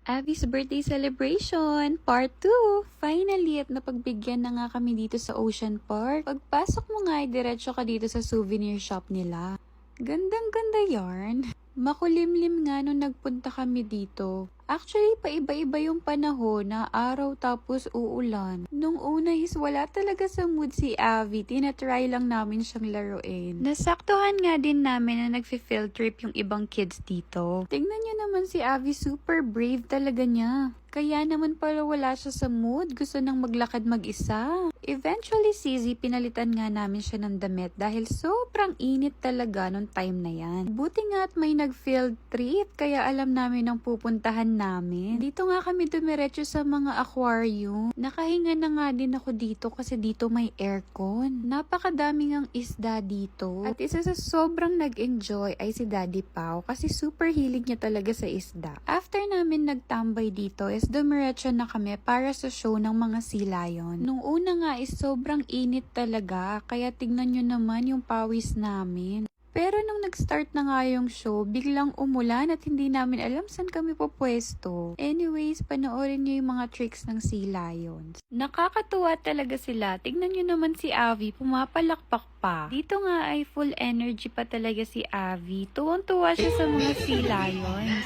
Abby's birthday celebration, part 2! Finally, at napagbigyan na nga kami dito sa Ocean Park. Pagpasok mo nga ay diretso ka dito sa souvenir shop nila. Gandang-ganda yarn. Makulimlim nga nung nagpunta kami dito. Actually, paiba-iba yung panahon na araw tapos uulan. Nung una is wala talaga sa mood si Abby. Tinatry lang namin siyang laruin. Nasaktuhan nga din namin na nagfi-field trip yung ibang kids dito. Tingnan niyo naman si Abby, super brave talaga niya. Kaya naman pala wala siya sa mood, gusto nang maglakad mag-isa. Eventually, pinalitan nga namin siya ng damit dahil sobrang init talaga nung time na yan. Buti nga at may nag-field trip, kaya alam namin ang pupuntahan namin. Dito nga kami dumiretso sa mga aquarium. Nakahinga na nga din ako dito kasi dito may aircon. Napakadaming ang isda dito. At isa sa sobrang nag-enjoy ay si Daddy Pao kasi super hilig niya talaga sa isda. After namin nagtambay dito is dumiretso na kami para sa show ng mga sea lion. Nung una nga is sobrang init talaga, kaya tignan nyo naman yung pawis namin. Pero nung nag-start na nga yung show, biglang umulan at hindi namin alam saan kami pupwesto. Anyways, panoorin nyo yung mga tricks ng sea lions. Nakakatuwa talaga sila. Tignan nyo naman si Abby, pumapalakpak pa. Dito nga ay full energy pa talaga si Abby. Tuwang-tuwa siya sa mga sea lions.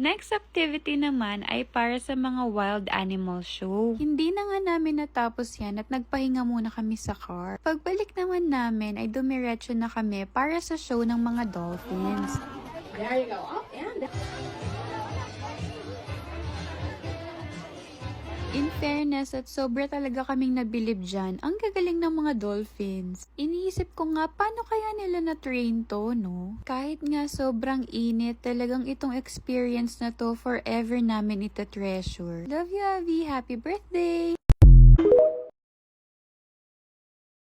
Next activity naman ay para sa mga wild animal show. Hindi na nga namin natapos yan at nagpahinga muna kami sa car. Pagbalik naman namin ay dumiretso na kami para sa show ng mga dolphins. There you go. Up and down. In fairness at sobra talaga kaming nabilib dyan, ang gagaling ng mga dolphins. Iniisip ko nga, paano kaya nila na-train to, no? Kahit nga sobrang init, talagang itong experience na to forever namin ita-treasure. Love you, Abby! Happy birthday!